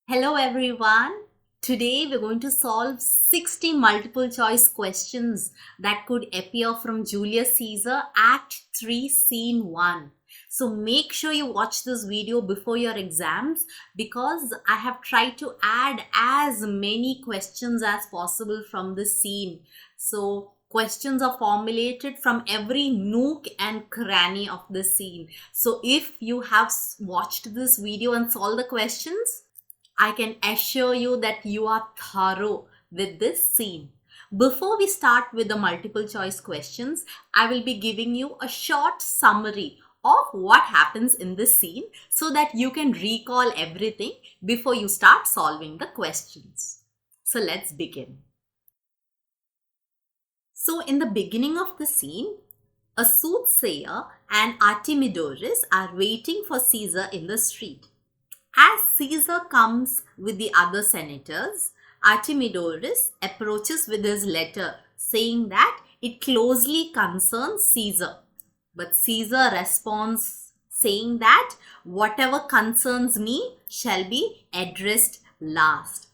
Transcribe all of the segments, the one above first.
Hello everyone. Today we're going to solve 60 multiple choice questions that could appear from Julius Caesar Act 3 Scene 1. So make sure you watch this video before your exams because I have tried to add as many questions as possible from this scene. So questions are formulated from every nook and cranny of the scene. So if you have watched this video and solved the questions, I can assure you that you are thorough with this scene. Before we start with the multiple choice questions, I will be giving you a short summary of what happens in this scene so that you can recall everything before you start solving the questions. So let's begin. So in the beginning of the scene, a soothsayer and Artemidorus are waiting for Caesar in the street. As Caesar comes with the other senators, Artemidorus approaches with his letter saying that it closely concerns Caesar. But Caesar responds saying that whatever concerns me shall be addressed last.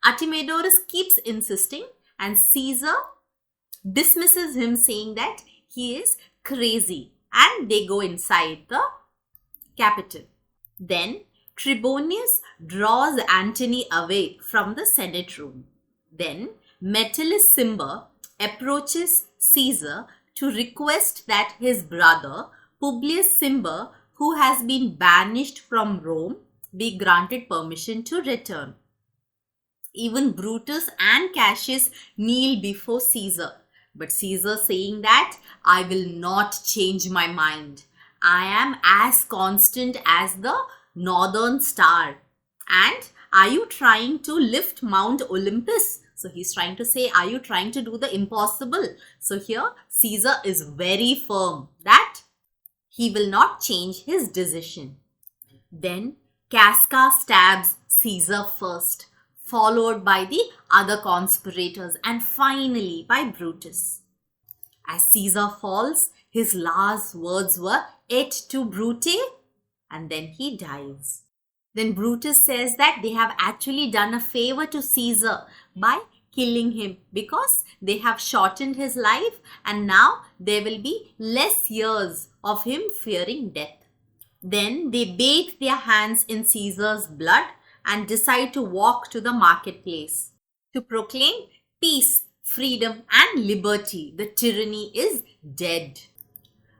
Artemidorus keeps insisting and Caesar dismisses him saying that he is crazy, and they go inside the capital. Then Trebonius draws Antony away from the Senate room. Then Metellus Cimber approaches Caesar to request that his brother Publius Cimber, who has been banished from Rome, be granted permission to return. Even Brutus and Cassius kneel before Caesar, but Caesar saying that I will not change my mind. I am as constant as the northern star. And are you trying to lift Mount Olympus? So he's trying to say, are you trying to do the impossible? So here Caesar is very firm that he will not change his decision. Then Casca stabs Caesar first, followed by the other conspirators, and finally by Brutus. As Caesar falls, his last words were "Et tu, Brute?" and then he dies. Then Brutus says that they have actually done a favor to Caesar by killing him because they have shortened his life and now there will be less years of him fearing death. Then they bathe their hands in Caesar's blood and decide to walk to the marketplace to proclaim peace, freedom and liberty. The tyranny is dead.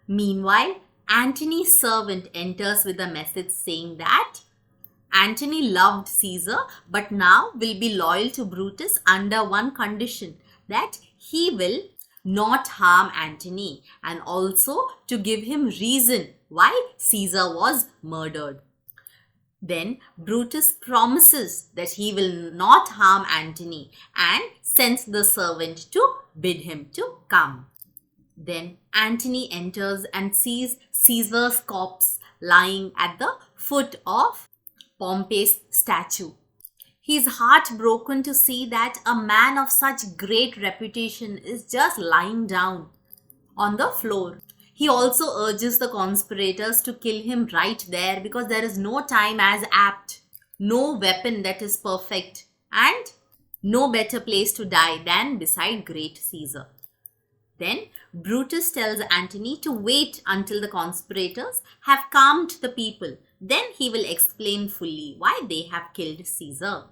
Meanwhile, Antony's servant enters with a message saying that Antony loved Caesar but now will be loyal to Brutus under one condition, that he will not harm Antony, and also to give him reason why Caesar was murdered. Then Brutus promises that he will not harm Antony and sends the servant to bid him to come. Then Antony enters and sees Caesar's corpse lying at the foot of Pompey's statue. He is heartbroken to see that a man of such great reputation is just lying down on the floor. He also urges the conspirators to kill him right there because there is no time as apt, no weapon that is perfect, and no better place to die than beside great Caesar. Then Brutus tells Antony to wait until the conspirators have calmed the people. Then he will explain fully why they have killed Caesar.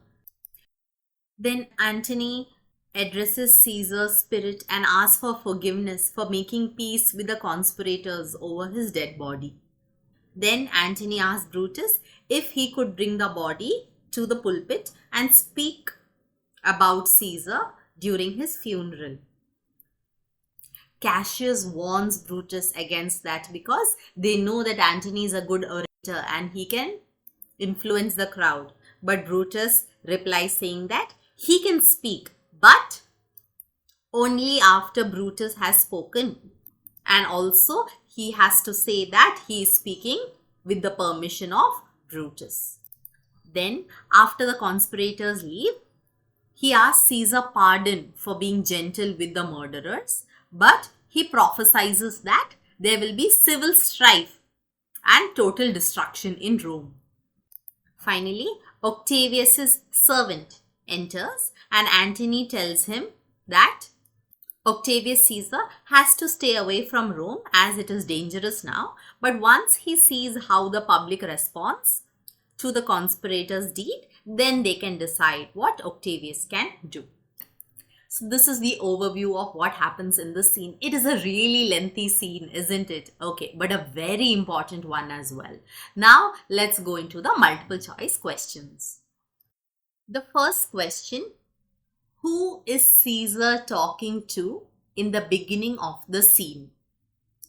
Then Antony addresses Caesar's spirit and asks for forgiveness for making peace with the conspirators over his dead body. Then Antony asks Brutus if he could bring the body to the pulpit and speak about Caesar during his funeral. Cassius warns Brutus against that because they know that Antony is a good orator and he can influence the crowd. But Brutus replies saying that he can speak, but only after Brutus has spoken. And also he has to say that he is speaking with the permission of Brutus. Then after the conspirators leave, he asks Caesar pardon for being gentle with the murderers, but he prophesies that there will be civil strife and total destruction in Rome. Finally, Octavius's servant enters and Antony tells him that Octavius Caesar has to stay away from Rome as it is dangerous now. But once he sees how the public responds to the conspirators' deed, then they can decide what Octavius can do. So this is the overview of what happens in this scene. It is a really lengthy scene, isn't it? Okay, but a very important one as well. Now let's go into the multiple choice questions. The first question: who is Caesar talking to in the beginning of the scene?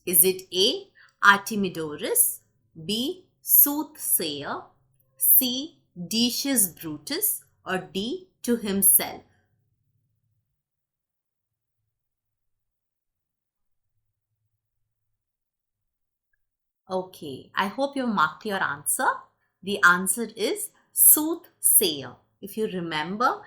Is it A. Artemidorus, B. Soothsayer, C. Decius Brutus, or D. to himself? Okay, I hope you marked your answer. The answer is Soothsayer. If you remember,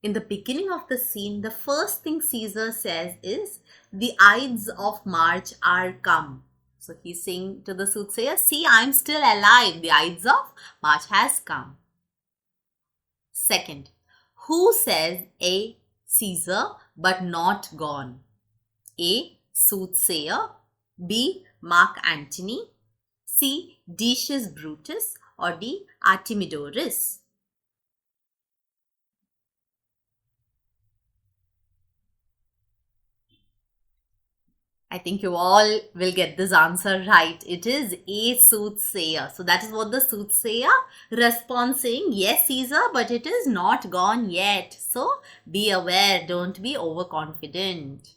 in the beginning of the scene, the first thing Caesar says is, the Ides of March are come. So he's saying to the soothsayer, see, I'm still alive. The Ides of March has come. Second, who says A. Caesar but not gone? A. Soothsayer, B. Mark Antony, C. Decius Brutus, or D. Artemidorus? I think you all will get this answer right. It is A. Soothsayer. So that is what the soothsayer responds saying, yes, Caesar, but it is not gone yet. So be aware, don't be overconfident.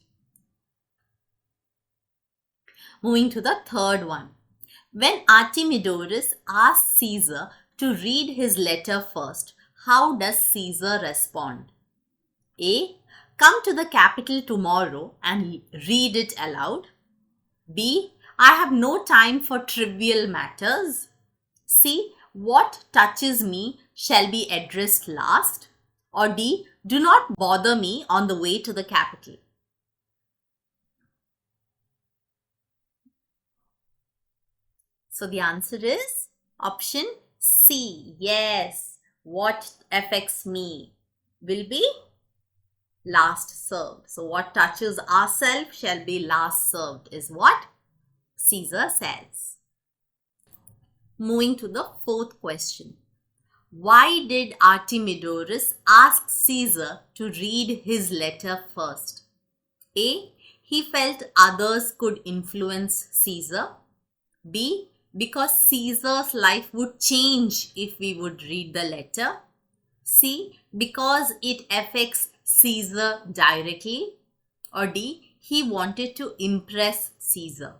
Moving to the third one. When Artemidorus asks Caesar to read his letter first, how does Caesar respond? A. Come to the capital tomorrow and read it aloud. B. I have no time for trivial matters. C. What touches me shall be addressed last. Or D. Do not bother me on the way to the capital. So the answer is option C. Yes, what affects me will be last served. So what touches ourselves shall be last served is what Caesar says. Moving to the fourth question. Why did Artemidorus ask Caesar to read his letter first? A. He felt others could influence Caesar. B. Because Caesar's life would change if we would read the letter. C. Because it affects Caesar directly. Or D. He wanted to impress Caesar.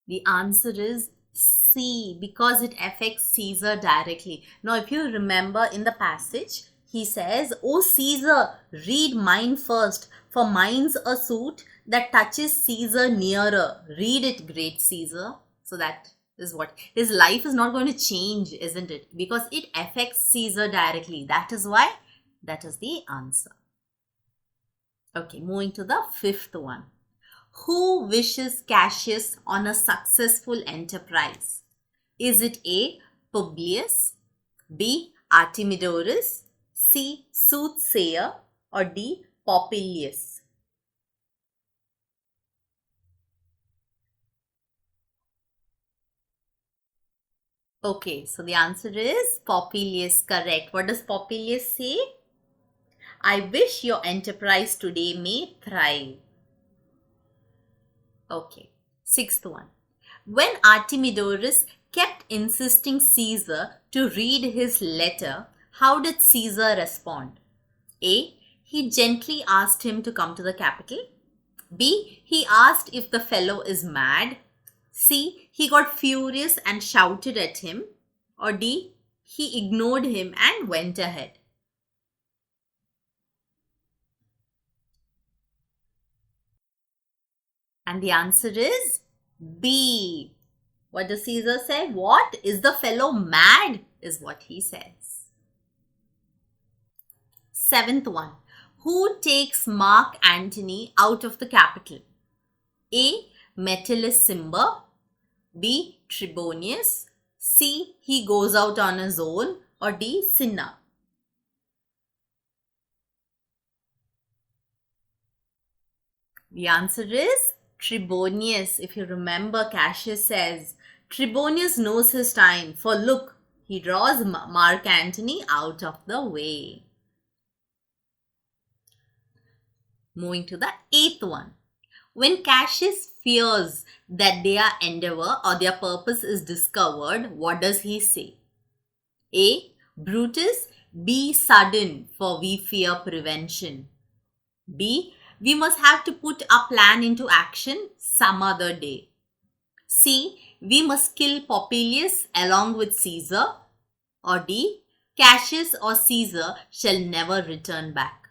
The answer is C, because it affects Caesar directly. Now, if you remember in the passage, he says, "O Caesar, read mine first, for mine's a suit that touches Caesar nearer. Read it, great Caesar." So that is what his life is not going to change, isn't it? Because it affects Caesar directly. That is why that is the answer. Okay, moving to the fifth one. Who wishes Cassius on a successful enterprise? Is it A. Publius, B. Artemidorus, C. Soothsayer, or D. Popilius? Okay, so the answer is Popilius, correct. What does Popilius say? I wish your enterprise today may thrive. Okay, sixth one. When Artemidorus kept insisting Caesar to read his letter, how did Caesar respond? A. He gently asked him to come to the capital. B. He asked if the fellow is mad. C. He got furious and shouted at him. Or D. He ignored him and went ahead. And the answer is B. What does Caesar say? What? Is the fellow mad? Is what he says. Seventh one. Who takes Mark Antony out of the capital? A. Metellus Cimber, B. Trebonius, C. He goes out on his own, or D. Cinna. The answer is Trebonius. If you remember, Cassius says, Trebonius knows his time, for look, he draws Mark Antony out of the way. Moving to the 8th one. When Cassius fears that their endeavor or their purpose is discovered, what does he say? A. Brutus, be sudden, for we fear prevention. B. We must have to put our plan into action some other day. C. We must kill Popilius along with Caesar. Or D. Cassius or Caesar shall never return back.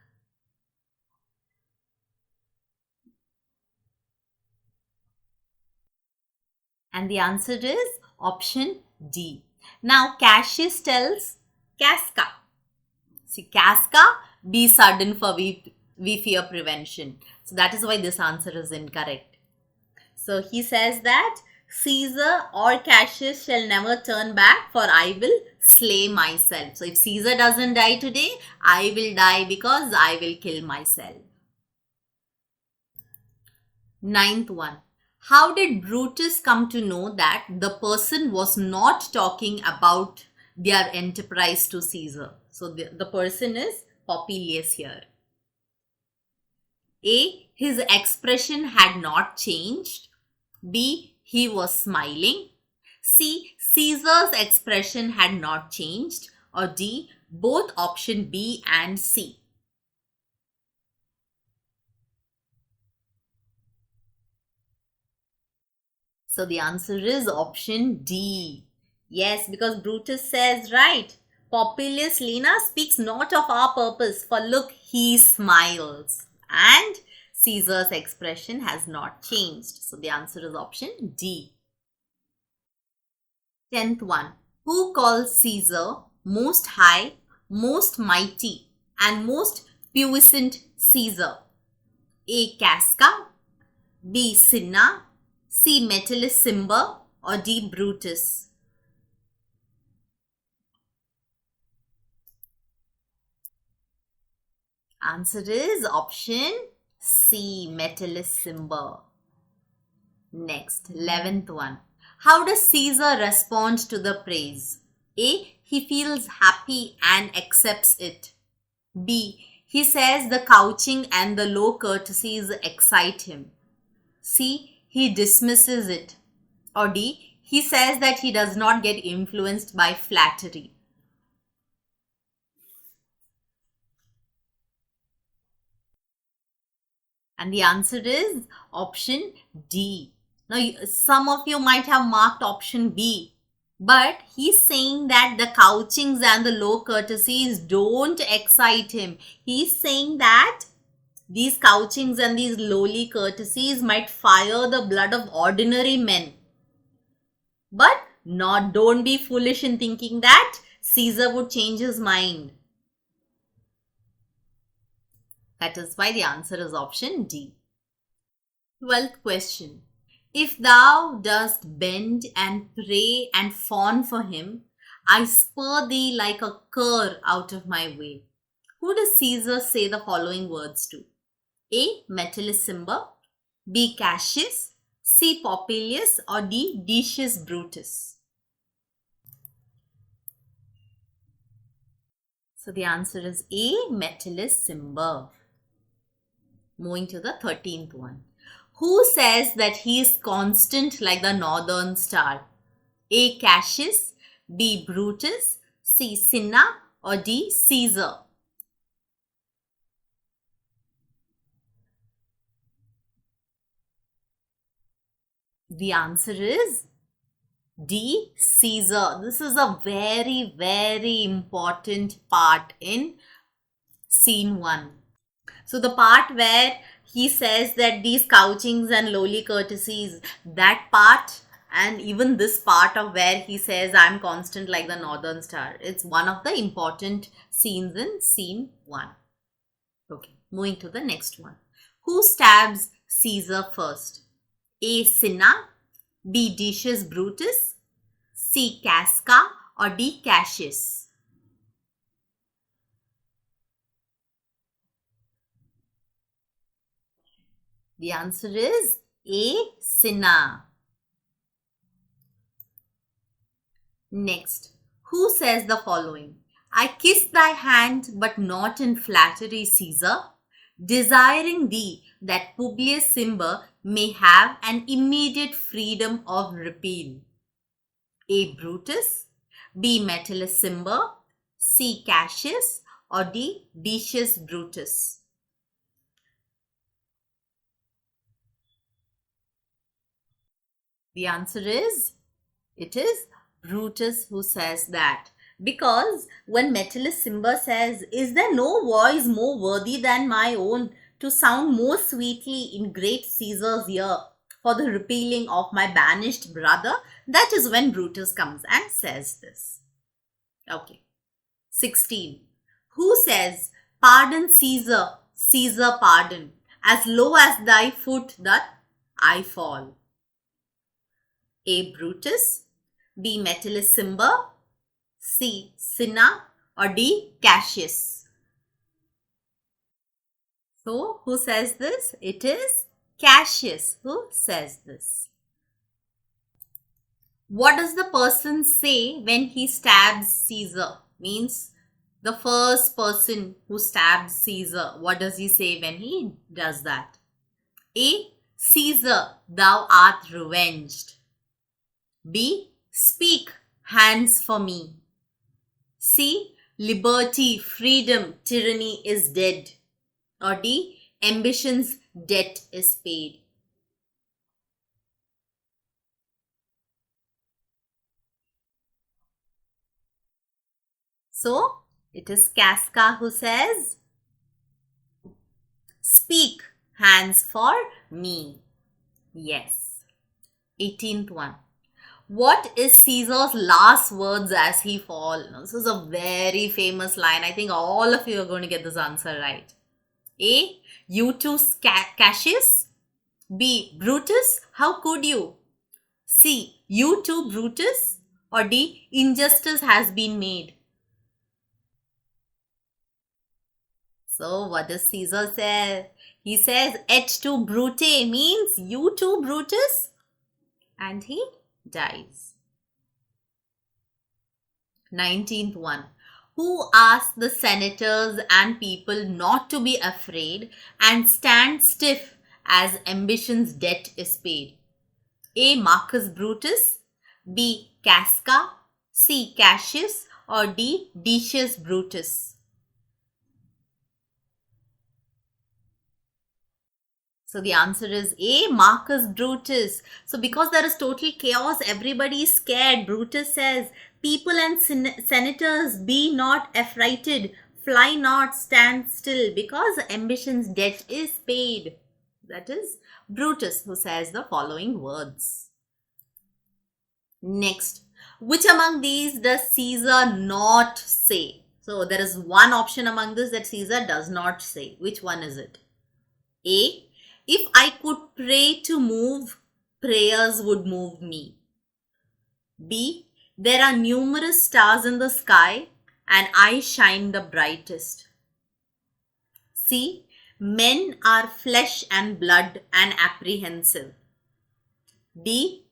And the answer is option D. Now Cassius tells Casca. See, Casca, be sudden, for we fear prevention. So that is why this answer is incorrect. So he says that Caesar or Cassius shall never turn back, for I will slay myself. So if Caesar doesn't die today, I will die because I will kill myself. 9th one. How did Brutus come to know that the person was not talking about their enterprise to Caesar? So the person is Popilius here. A. His expression had not changed. B. He was smiling. C. Caesar's expression had not changed. Or D. Both option B and C. So the answer is option D. Yes, because Brutus says, right, Popilius Lena speaks not of our purpose, for look, he smiles. And Caesar's expression has not changed. So the answer is option D. 10th one. Who calls Caesar most high, most mighty, and most puissant Caesar? A. Casca, B. Cinna, C. Metellus Cimber, or D. Brutus? Answer is option C. Metellus Cimber. Next, 11th one. How does Caesar respond to the praise? A. He feels happy and accepts it. B. He says the couching and the low courtesies excite him. C. He dismisses it. Or D. He says that he does not get influenced by flattery. And the answer is option D. Now, some of you might have marked option B, but he's saying that the couchings and the low courtesies don't excite him. He's saying that these couchings and these lowly courtesies might fire the blood of ordinary men. But don't be foolish in thinking that Caesar would change his mind. That is why the answer is option D. 12th question. If thou dost bend and pray and fawn for him, I spur thee like a cur out of my way. Who does Caesar say the following words to? A. Metellus Cimber, B. Cassius, C. Popilius, or D. Decius Brutus? So the answer is A. Metellus Cimber. Moving to the 13th one. Who says that he is constant like the northern star? A. Cassius, B. Brutus, C. Cinna, or D. Caesar? The answer is D. Caesar. This is a very, very important part in scene 1. So the part where he says that these couchings and lowly courtesies, that part, and even this part of where he says I'm constant like the northern star, it's one of the important scenes in scene 1. Okay, moving to the next one. Who stabs Caesar first? A. Cinna, B. Decius Brutus, C. Casca, or D. Cassius? The answer is A. Cinna. Next, who says the following? I kiss thy hand, but not in flattery, Caesar, desiring thee that Publius Cimber may have an immediate freedom of repeal. A. Brutus, B. Metellus Cimber, C. Cassius, or D. Decius Brutus? The answer is, it is Brutus who says that. Because when Metellus Cimber says, is there no voice more worthy than my own to sound more sweetly in great Caesar's ear for the repealing of my banished brother? That is when Brutus comes and says this. Okay. 16. Who says, pardon Caesar, Caesar pardon, as low as thy foot that I fall? A. Brutus, B. Metellus Cimber, C. Cinna, or D. Cassius? So, who says this? It is Cassius who says this. What does the person say when he stabs Caesar? Means the first person who stabs Caesar, what does he say when he does that? A. Caesar, thou art revenged. B. Speak, hands for me. C. Liberty, freedom, tyranny is dead. Or D. Ambition's debt is paid. So, it is Casca who says, speak, hands for me. Yes. 18th one. What is Caesar's last words as he falls? This is a very famous line. I think all of you are going to get this answer right. A. You too, Cassius. B. Brutus, how could you? C. You too, Brutus. Or D. Injustice has been made. So what does Caesar say? He says, et tu, Brute, means you too, Brutus. And he dies. 19th one. Who asked the senators and people not to be afraid and stand stiff as ambition's debt is paid? A. Marcus Brutus, B. Casca, C. Cassius, or D. Decius Brutus? So the answer is A. Marcus Brutus. So because there is total chaos, everybody is scared. Brutus says, people and senators, be not affrighted, fly not, stand still, because ambition's debt is paid. That is Brutus who says the following words. Next, which among these does Caesar not say? So there is one option among this that Caesar does not say. Which one is it? A. If I could pray to move, prayers would move me. B. There are numerous stars in the sky and I shine the brightest. C. Men are flesh and blood and apprehensive. D.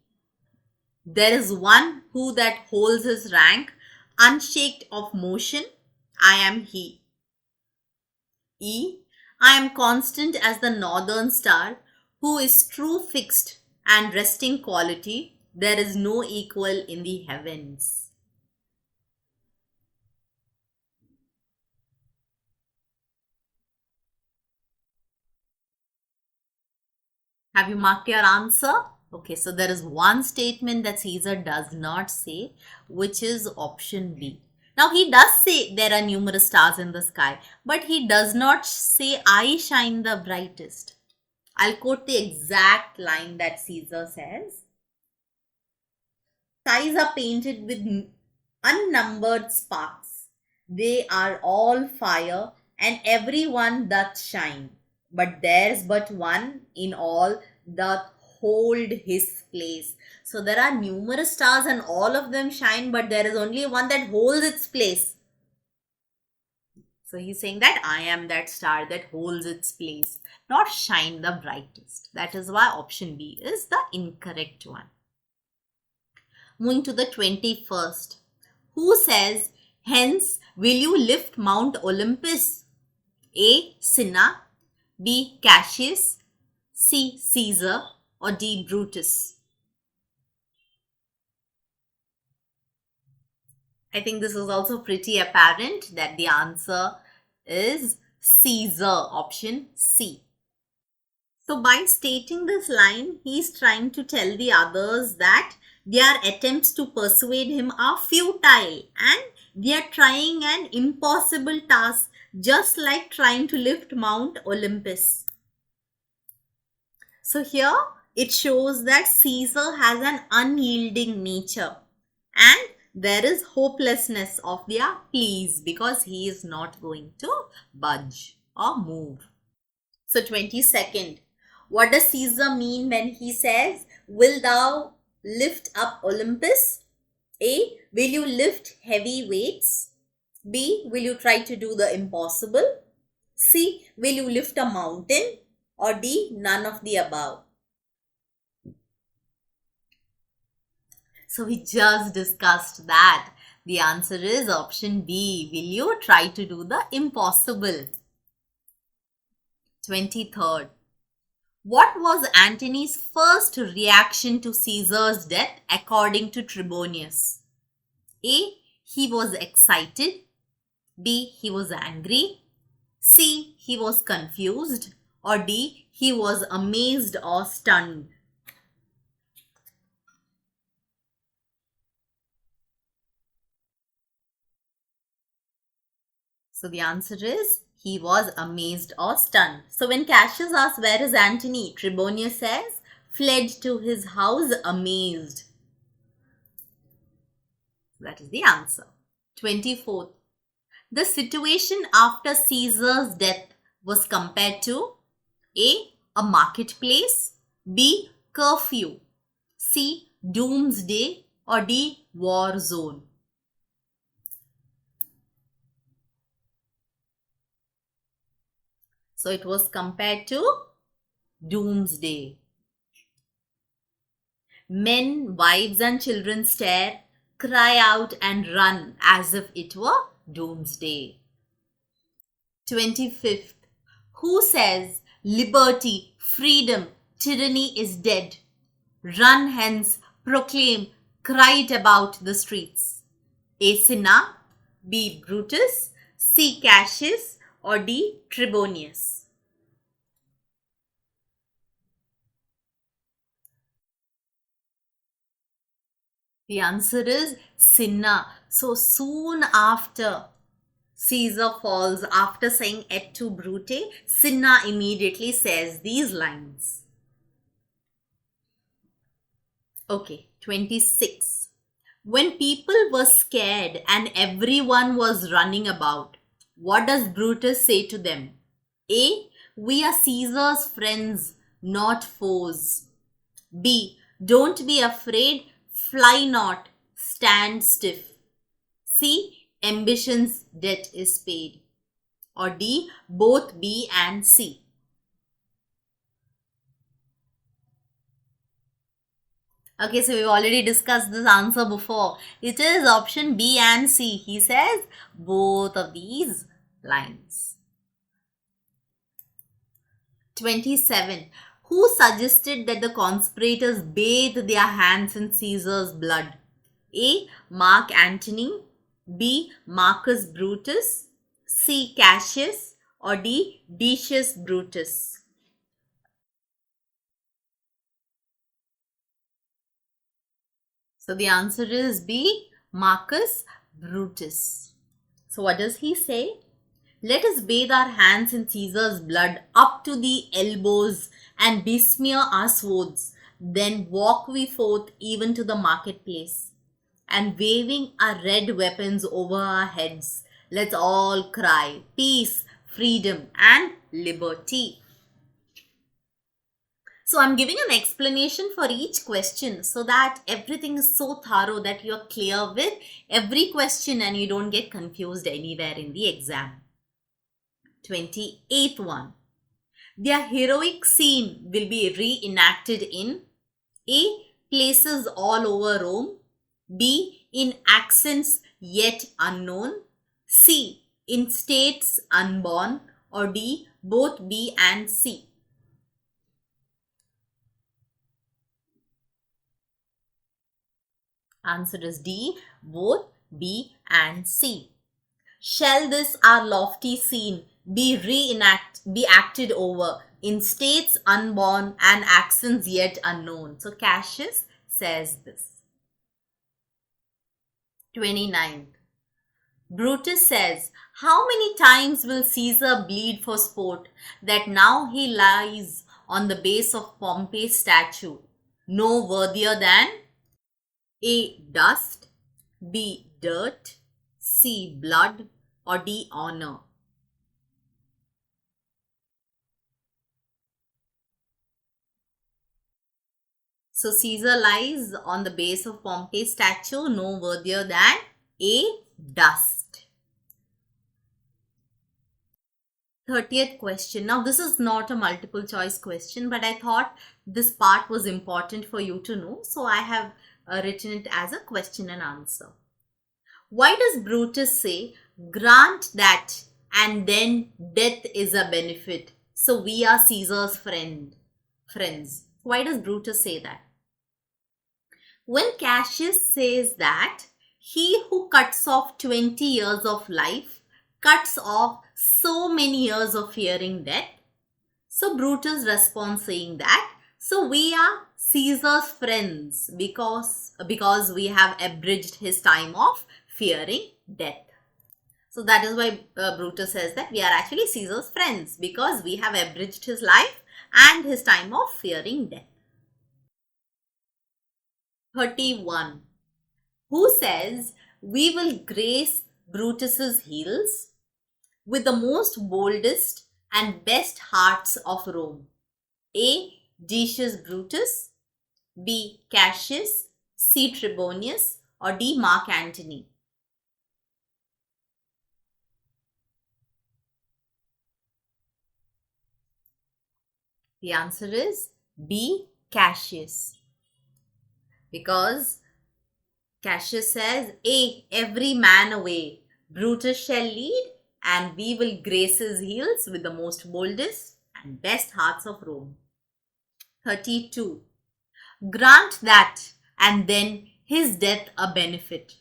There is one who that holds his rank, unshaked of motion, I am he. E. I am constant as the northern star, who is true fixed and resting quality, there is no equal in the heavens. Have you marked your answer? Okay, so there is one statement that Caesar does not say, which is option B. Now, he does say there are numerous stars in the sky, but he does not say, I shine the brightest. I'll quote the exact line that Caesar says. Skies are painted with unnumbered sparks. They are all fire, and every one doth shine. But there's but one in all doth hold his place. So there are numerous stars and all of them shine, but there is only one that holds its place. So he's saying that I am that star that holds its place, not shine the brightest. That is why option B is the incorrect one. Moving to the 21st. Who says, hence will you lift Mount Olympus? A. Cinna, B. Cassius, C. Caesar, or D. Brutus? I think this is also pretty apparent that the answer is Caesar, option C. So by stating this line, he is trying to tell the others that their attempts to persuade him are futile and they are trying an impossible task, just like trying to lift Mount Olympus. So here it shows that Caesar has an unyielding nature and there is hopelessness of their pleas because he is not going to budge or move. So 22nd, what does Caesar mean when he says, will thou lift up Olympus? A. Will you lift heavy weights? B. Will you try to do the impossible? C. Will you lift a mountain? Or D. None of the above. So we just discussed that. The answer is option B. Will you try to do the impossible? 23rd. What was Antony's first reaction to Caesar's death according to Trebonius? A. He was excited. B. He was angry. C. He was confused. Or D. He was amazed or stunned. So the answer is he was amazed or stunned. So when Cassius asks, where is Antony? Trebonius says, fled to his house amazed. That is the answer. 24th. The situation after Caesar's death was compared to A. marketplace, B. curfew, C. doomsday, or D. war zone. So it was compared to doomsday. Men, wives and children stare, cry out and run as if it were doomsday. 25th. Who says liberty, freedom, tyranny is dead? Run hence, proclaim, cry it about the streets. A. Cinna, B. Brutus, C. Cassius, or D. Trebonius. The answer is Cinna. So soon after Caesar falls, after saying et tu Brute, Cinna immediately says these lines. Okay, 26. When people were scared and everyone was running about, what does Brutus say to them? A. We are Caesar's friends, not foes. B. Don't be afraid, fly not, stand stiff. C. Ambition's debt is paid. Or D. Both B and C. Okay, so we've already discussed this answer before. It is option B and C. He says both of these lines. 27. Who suggested that the conspirators bathe their hands in Caesar's blood? A. Mark Antony, B. Marcus Brutus, C. Cassius, or D. Decius Brutus. So the answer is B. Marcus Brutus. So what does he say? Let us bathe our hands in Caesar's blood up to the elbows and besmear our swords. Then walk we forth even to the marketplace. And waving our red weapons over our heads, let's all cry peace, freedom and liberty. So I'm giving an explanation for each question so that everything is so thorough that you're clear with every question and you don't get confused anywhere in the exam. 28th one. Their heroic scene will be reenacted in A. Places all over Rome, B. In accents yet unknown, C. In states unborn, or D. Both B and C. Answer is D. Both B and C. Shall this our lofty scene be acted over in states unborn and accents yet unknown? So Cassius says this. 29th. Brutus says, how many times will Caesar bleed for sport that now he lies on the base of Pompey's statue, no worthier than A. Dust, B. Dirt, C. Blood, or D. Honor? So Caesar lies on the base of Pompey's statue, no worthier than A. Dust. 30th question. Now this is not a multiple choice question, but I thought this part was important for you to know. So I have written it as a question and answer. Why does Brutus say, grant that and then death is a benefit, so we are Caesar's friends? Why does Brutus say that? When Cassius says that he who cuts off 20 years of life cuts off so many years of fearing death, so Brutus responds saying that, so we are Caesar's friends because we have abridged his time of fearing death. So that is why Brutus says that we are actually Caesar's friends because we have abridged his life and his time of fearing death. 31. Who says we will grace Brutus's heels with the most boldest and best hearts of Rome? A. Decius Brutus, B. Cassius, C. Trebonius, or D. Mark Antony? The answer is B. Cassius. Because Cassius says, A. Every man away, Brutus shall lead, and we will grace his heels with the most boldest and best hearts of Rome. 32. Grant that, and then his death a benefit.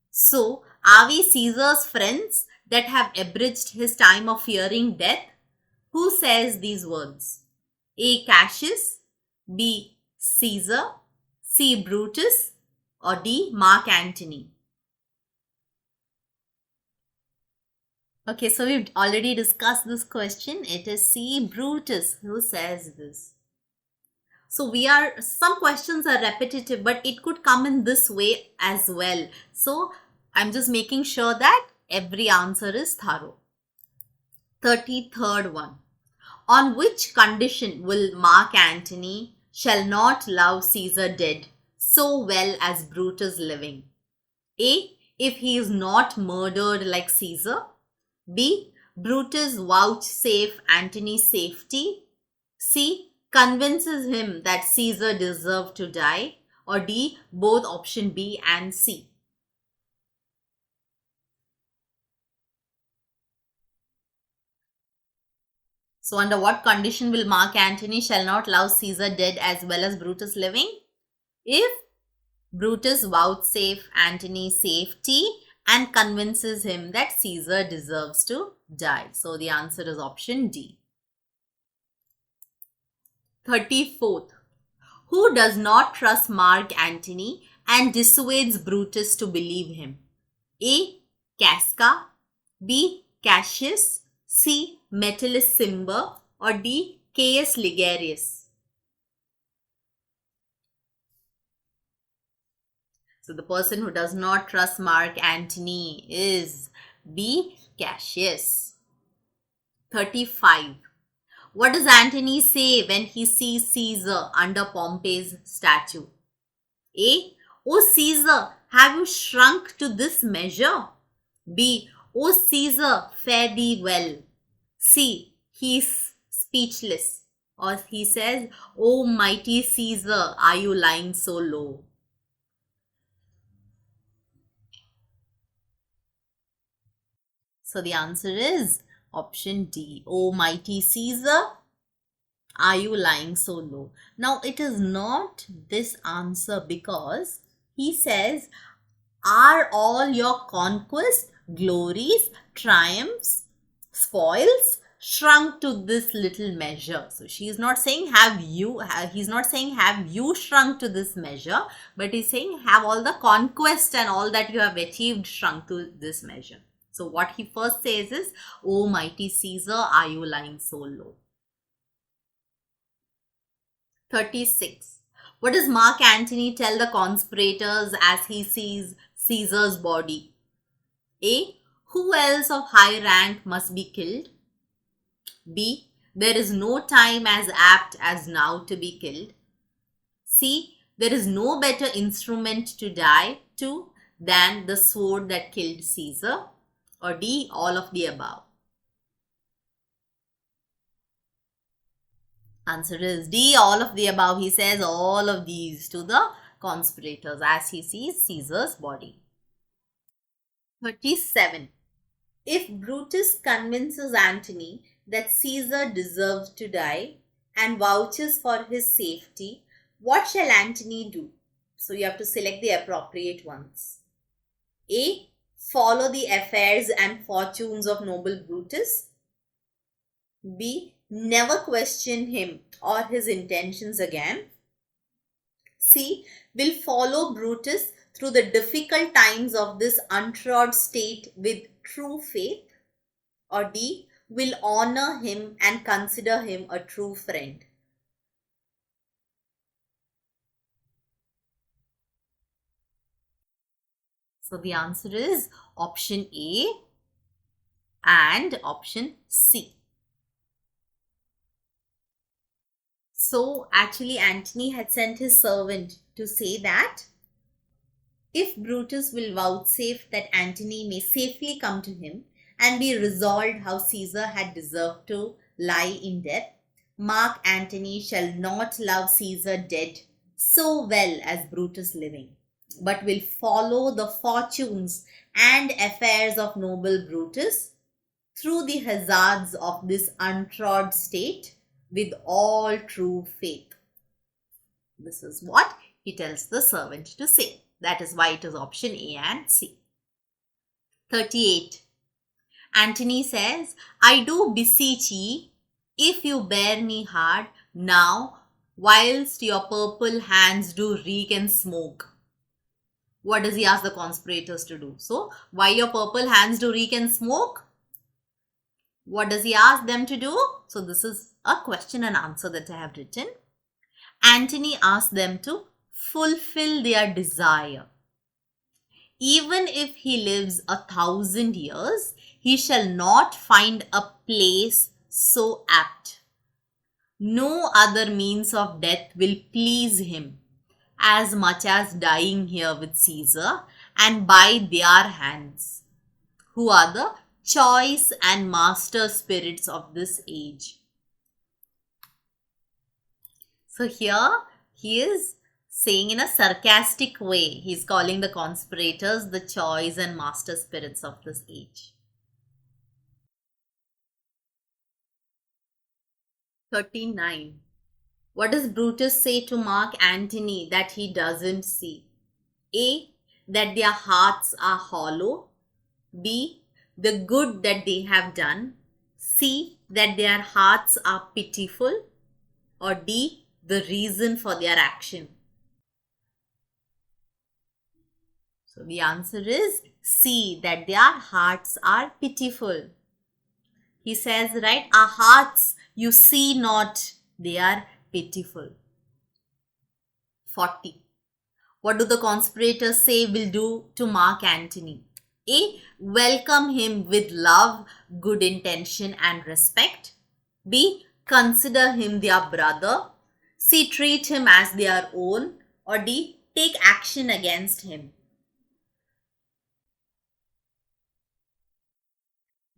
So, are we Caesar's friends that have abridged his time of fearing death? Who says these words? A. Cassius, B. Caesar, C. Brutus, or D. Mark Antony? Okay, so we've already discussed this question. It is C. Brutus who says this. So some questions are repetitive, but it could come in this way as well. So I'm just making sure that every answer is thorough. 33rd one. On which condition will Mark Antony shall not love Caesar dead so well as Brutus living? A. If he is not murdered like Caesar. B. Brutus vouchsafe Antony's safety. C. Convinces him that Caesar deserved to die. Or D. Both option B and C. So under what condition will Mark Antony shall not love Caesar dead as well as Brutus living? If Brutus vouchsafe Antony safety and convinces him that Caesar deserves to die. So the answer is option D. 34th. Who does not trust Mark Antony and dissuades Brutus to believe him? A. Casca, B. Cassius, C. Metellus Cimber, or D. Caius Ligarius? So the person who does not trust Mark Antony is B. Cassius. 35. What does Antony say when he sees Caesar under Pompey's statue? A. O Caesar, have you shrunk to this measure? B. O Caesar, fare thee well. C. He is speechless. Or he says, O mighty Caesar, are you lying so low? So the answer is option D. O mighty Caesar, are you lying so low? Now it is not this answer because he says, are all your conquests, glories, triumphs, spoils shrunk to this little measure? So she is not saying he's not saying have you shrunk to this measure, but he's saying have all the conquest and all that you have achieved shrunk to this measure. So what he first says is, O mighty Caesar, are you lying so low? 36. What does Mark Antony tell the conspirators as he sees Caesar's body? A. Who else of high rank must be killed? B. There is no time as apt as now to be killed. C. There is no better instrument to die to than the sword that killed Caesar. Or D. All of the above. Answer is D. All of the above. He says all of these to the conspirators as he sees Caesar's body. 37. If Brutus convinces Antony that Caesar deserves to die and vouches for his safety, what shall Antony do? So you have to select the appropriate ones. A. Follow the affairs and fortunes of noble Brutus. B. Never question him or his intentions again. C. Will follow Brutus through the difficult times of this untrod state with true faith. Or D. Will honor him and consider him a true friend. So the answer is option A and option C. So actually Antony had sent his servant to say that if Brutus will vouchsafe that Antony may safely come to him and be resolved how Caesar had deserved to lie in death, Mark Antony shall not love Caesar dead so well as Brutus living, but will follow the fortunes and affairs of noble Brutus through the hazards of this untrod state with all true faith. This is what he tells the servant to say. That is why it is option A and C. 38. Antony says, I do beseech ye, if you bear me hard, now, whilst your purple hands do reek and smoke. What does he ask the conspirators to do? So, while your purple hands do reek and smoke, what does he ask them to do? So, this is a question and answer that I have written. Antony asked them to fulfill their desire. Even if he lives 1,000 years, he shall not find a place so apt. No other means of death will please him as much as dying here with Caesar and by their hands, who are the choice and master spirits of this age. So here he is saying in a sarcastic way, he's calling the conspirators the choice and master spirits of this age. 39. What does Brutus say to Mark Antony that he doesn't see? A. That their hearts are hollow. B. The good that they have done. C. That their hearts are pitiful. Or D. The reason for their action. So the answer is C. That their hearts are pitiful. He says, right, our hearts you see not, they are pitiful. 40. What do the conspirators say will do to Mark Antony? A. Welcome him with love, good intention and respect. B. consider him their brother, C. treat him as their own, or D. take action against him?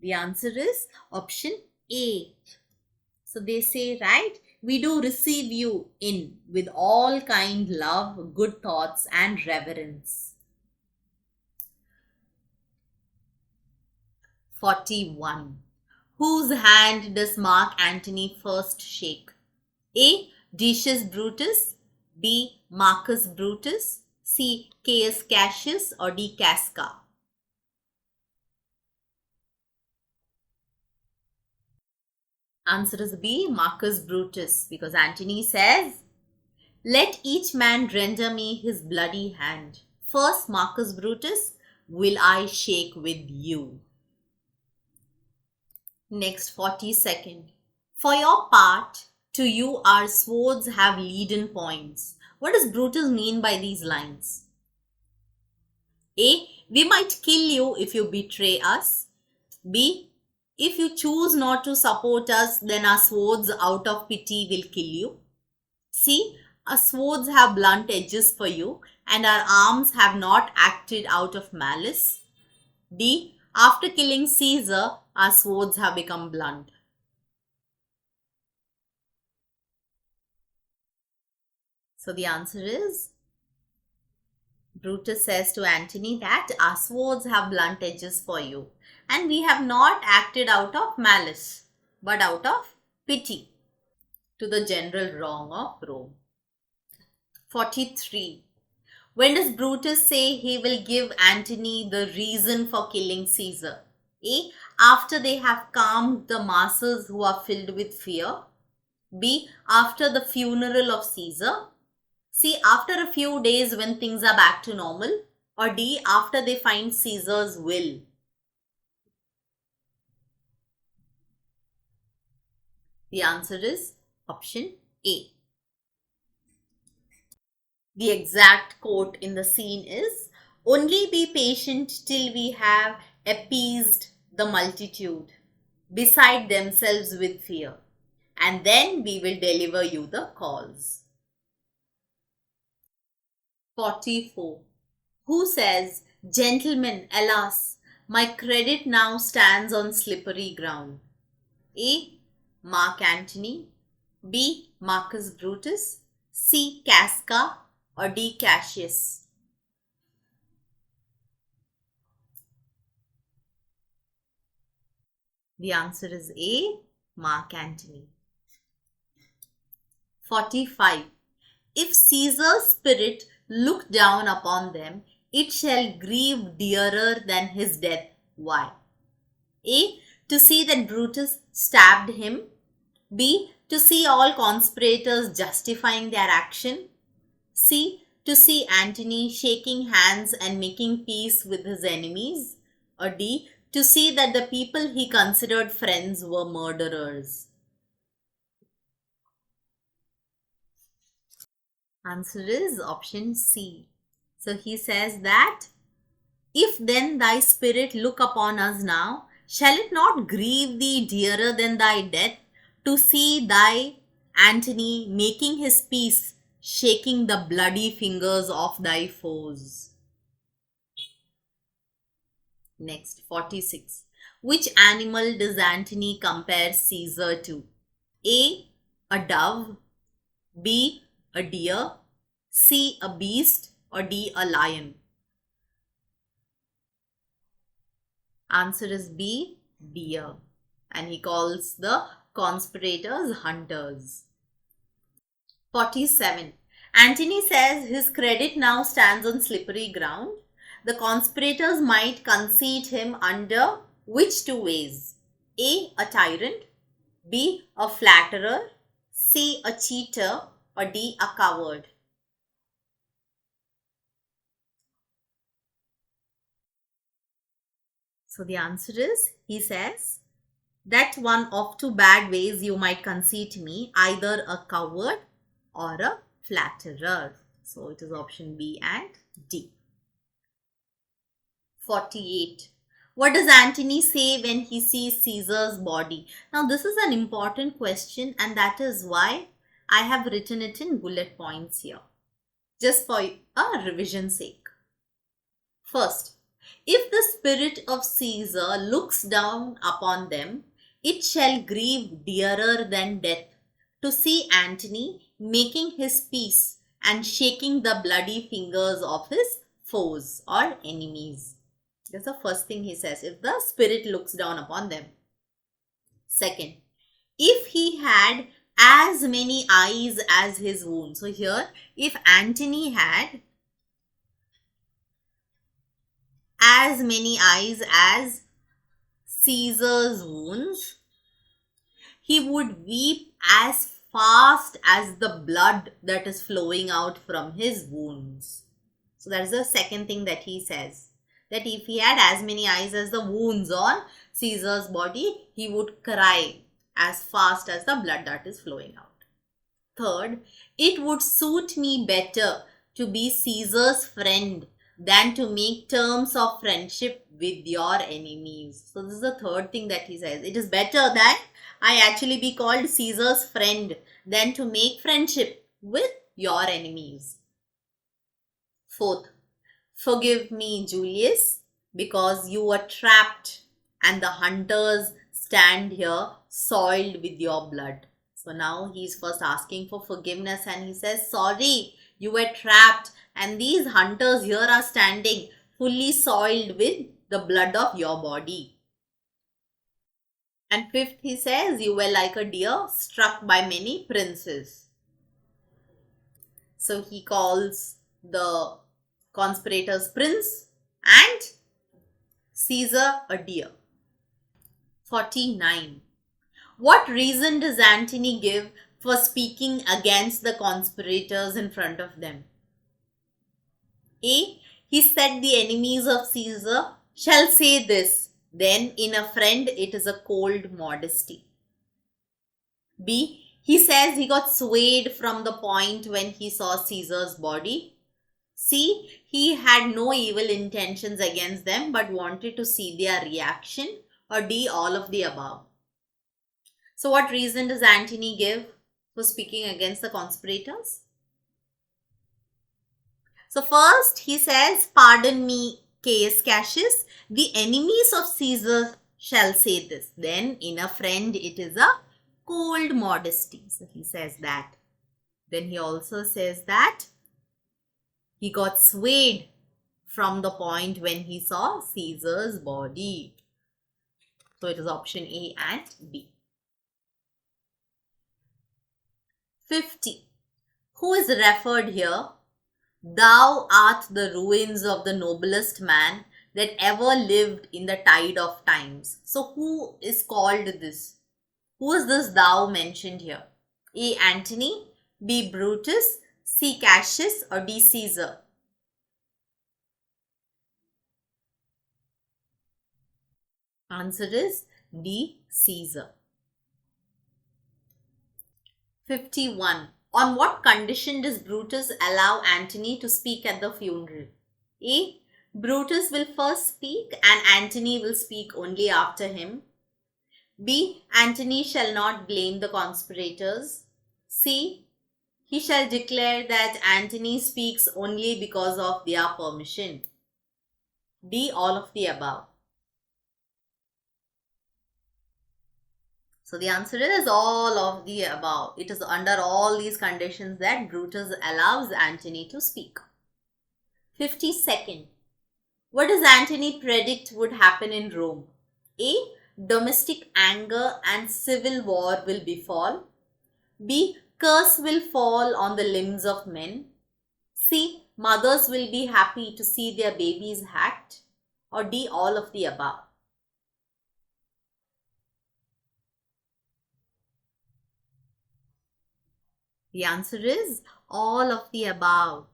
The answer is option A. So they say, right, we do receive you in with all kind love, good thoughts and reverence. 41. Whose hand does Mark Antony first shake? A. Decius Brutus, B. Marcus Brutus, C. Caius Cassius, or D. Casca? Answer is B. Marcus Brutus, because Antony says, let each man render me his bloody hand. First, Marcus Brutus, will I shake with you. Next, 42nd. For your part, to you our swords have leaden points. What does Brutus mean by these lines? A. We might kill you if you betray us. B. If you choose not to support us, then our swords out of pity will kill you. C. Our swords have blunt edges for you, and our arms have not acted out of malice. D. After killing Caesar, our swords have become blunt. So the answer is, Brutus says to Antony that our swords have blunt edges for you, and we have not acted out of malice, but out of pity to the general wrong of Rome. 43. When does Brutus say he will give Antony the reason for killing Caesar? A. After they have calmed the masses who are filled with fear. B. After the funeral of Caesar. C. After a few days when things are back to normal. Or D. After they find Caesar's will. The answer is option A. The exact quote in the scene is, only be patient till we have appeased the multitude, beside themselves with fear, and then we will deliver you the cause. 44. Who says, gentlemen, alas, my credit now stands on slippery ground? A. Mark Antony, B. Marcus Brutus, C. Casca, or D. Cassius? The answer is A. Mark Antony. 45. If Caesar's spirit look down upon them, it shall grieve dearer than his death. Why? A. To see that Brutus stabbed him. B. To see all conspirators justifying their action. C. To see Antony shaking hands and making peace with his enemies. Or D. To see that the people he considered friends were murderers. Answer is option C. So he says that, if then thy spirit look upon us now, shall it not grieve thee dearer than thy death, to see thy Antony making his peace, shaking the bloody fingers of thy foes? Next, 46. Which animal does Antony compare Caesar to? A. A dove, B. A deer, C. A beast, or D. A lion? Answer is B. Deer. And he calls the conspirators hunters. 47. Antony says his credit now stands on slippery ground. The conspirators might conceit him under which two ways? A. A tyrant, B. A flatterer, C. A cheater, or D. A coward? So the answer is, he says, that one of two bad ways you might conceit me, either a coward or a flatterer. So it is option B and D. 48. What does Antony say when he sees Caesar's body? Now, this is an important question, and that is why I have written it in bullet points here, just for a revision sake. First, if the spirit of Caesar looks down upon them, it shall grieve dearer than death to see Antony making his peace and shaking the bloody fingers of his foes or enemies. That's the first thing he says, if the spirit looks down upon them. Second, if he had as many eyes as his wounds. So here, if Antony had as many eyes as Caesar's wounds, he would weep as fast as the blood that is flowing out from his wounds. So that is the second thing that he says, that if he had as many eyes as the wounds on Caesar's body, he would cry as fast as the blood that is flowing out. Third, it would suit me better to be Caesar's friend than to make terms of friendship with your enemies. So this is the third thing that he says. It is better that I actually be called Caesar's friend than to make friendship with your enemies. Fourth, forgive me, Julius, because you were trapped and the hunters stand here soiled with your blood. So now he's first asking for forgiveness and he says, sorry, you were trapped and these hunters here are standing fully soiled with the blood of your body. And fifth, he says, you were like a deer struck by many princes. So he calls the conspirators prince and Caesar a deer. 49. What reason does Antony give for speaking against the conspirators in front of them? A. He said the enemies of Caesar shall say this, then in a friend it is a cold modesty. B. He says he got swayed from the point when he saw Caesar's body. C. He had no evil intentions against them but wanted to see their reaction. Or D. All of the above. So what reason does Antony give for speaking against the conspirators? So first he says, pardon me, Caius Cassius, the enemies of Caesar shall say this. Then in a friend it is a cold modesty. So he says that. Then he also says that he got swayed from the point when he saw Caesar's body. So it is option A and B. 50. Who is referred here? Thou art the ruins of the noblest man that ever lived in the tide of times. So who is called this? Who is this thou mentioned here? A. Antony, B. Brutus, C. Cassius or D. Caesar? Answer is D. Caesar. 51. On what condition does Brutus allow Antony to speak at the funeral? A. Brutus will first speak and Antony will speak only after him. B. Antony shall not blame the conspirators. C. He shall declare that Antony speaks only because of their permission. D. All of the above. So the answer is all of the above. It is under all these conditions that Brutus allows Antony to speak. 52nd. What does Antony predict would happen in Rome? A. Domestic anger and civil war will befall. B. Curse will fall on the limbs of men. C. Mothers will be happy to see their babies hacked. Or D. All of the above. The answer is all of the above.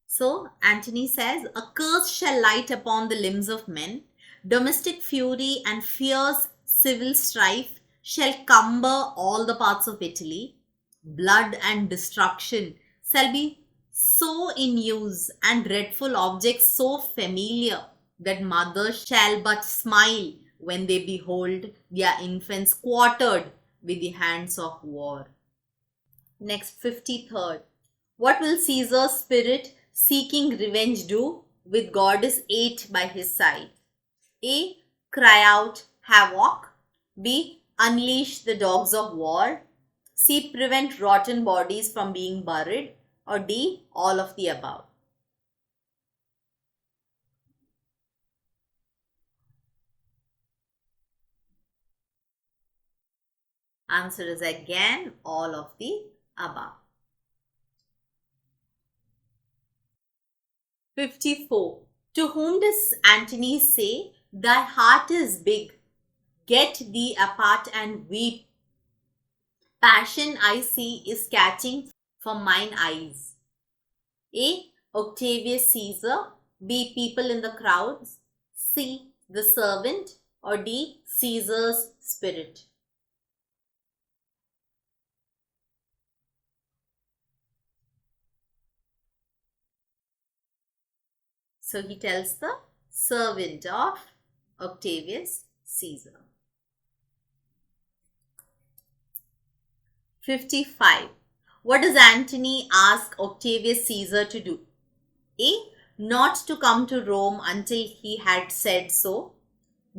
So, Antony says, a curse shall light upon the limbs of men. Domestic fury and fierce civil strife shall cumber all the parts of Italy. Blood and destruction shall be so in use, and dreadful objects so familiar, that mothers shall but smile when they behold their infants quartered with the hands of war. Next, 53rd. What will Caesar's spirit seeking revenge do with goddess 8 by his side? A. Cry out havoc. B. Unleash the dogs of war. C. Prevent rotten bodies from being buried. Or D. All of the above. Answer is again all of the above. 54. To whom does Antony say, "Thy heart is big, get thee apart and weep. Passion I see is catching from mine eyes"? A. Octavius Caesar. B. People in the crowds. C. The servant. Or D. Caesar's spirit. So he tells the servant of Octavius Caesar. 55. What does Antony ask Octavius Caesar to do? A. Not to come to Rome until he had said so.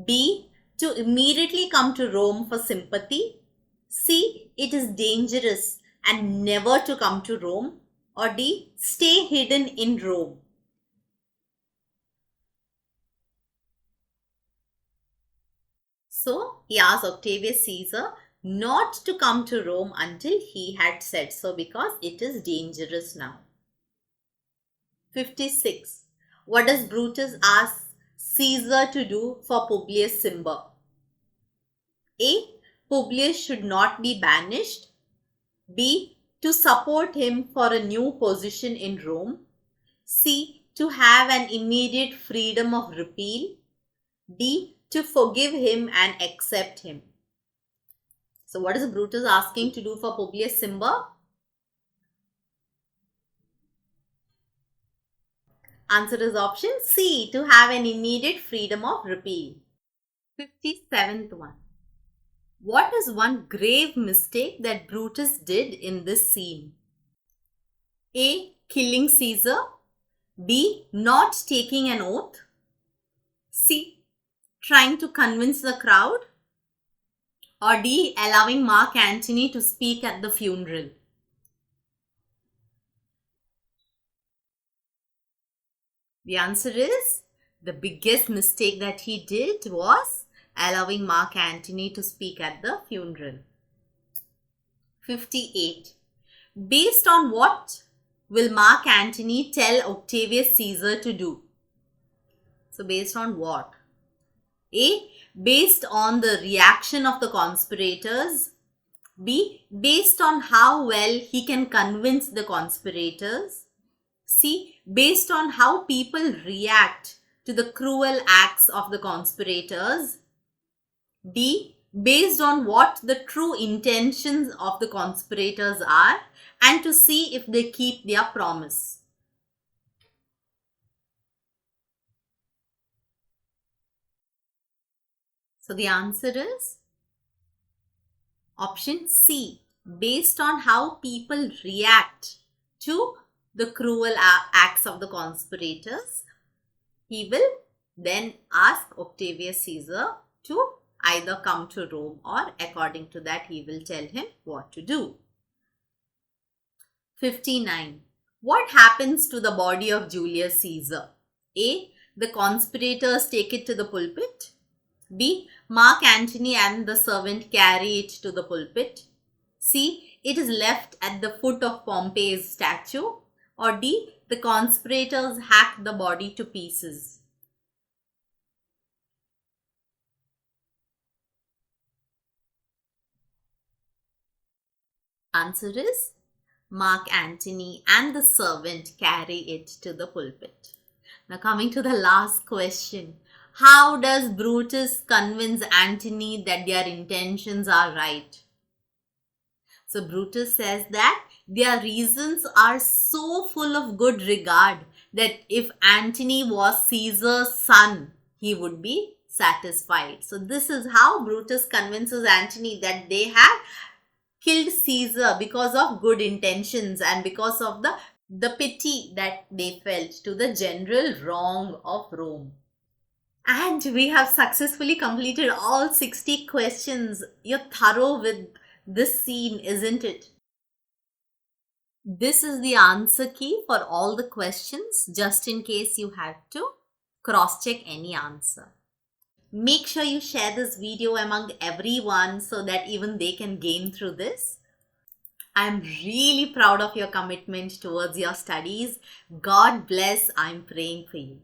B. To immediately come to Rome for sympathy. C. It is dangerous and never to come to Rome. Or D. Stay hidden in Rome. So he asked Octavius Caesar not to come to Rome until he had said so, because it is dangerous now. 56. What does Brutus ask Caesar to do for Publius Cimber? A. Publius should not be banished. B. To support him for a new position in Rome. C. To have an immediate freedom of repeal. D. To forgive him and accept him. So what is Brutus asking to do for Publius Cimber? Answer is option C, to have an immediate freedom of repeal. 57th one. What is one grave mistake that Brutus did in this scene? A. Killing Caesar. B. Not taking an oath. C. Trying to convince the crowd. Or D. Allowing Mark Antony to speak at the funeral. The answer is, the biggest mistake that he did was allowing Mark Antony to speak at the funeral. 58. Based on what will Mark Antony tell Octavius Caesar to do? So based on what? A. Based on the reaction of the conspirators. B. Based on how well he can convince the conspirators. C. Based on how people react to the cruel acts of the conspirators. D. Based on what the true intentions of the conspirators are, and to see if they keep their promise. So the answer is option C, based on how people react to the cruel acts of the conspirators. He will then ask Octavius Caesar to either come to Rome, or according to that he will tell him what to do. 59. What happens to the body of Julius Caesar? A. The conspirators take it to the pulpit. B. Mark Antony and the servant carry it to the pulpit. C. It is left at the foot of Pompey's statue. Or D. The conspirators hack the body to pieces. Answer is, Mark Antony and the servant carry it to the pulpit. Now coming to the last question. How does Brutus convince Antony that their intentions are right? So Brutus says that their reasons are so full of good regard that if Antony was Caesar's son, he would be satisfied. So this is how Brutus convinces Antony that they have killed Caesar because of good intentions and because of the pity that they felt to the general wrong of Rome. And we have successfully completed all 60 questions. You're thorough with this scene, isn't it? This is the answer key for all the questions, just in case you had to cross-check any answer. Make sure you share this video among everyone so that even they can gain through this. I'm really proud of your commitment towards your studies. God bless. I'm praying for you.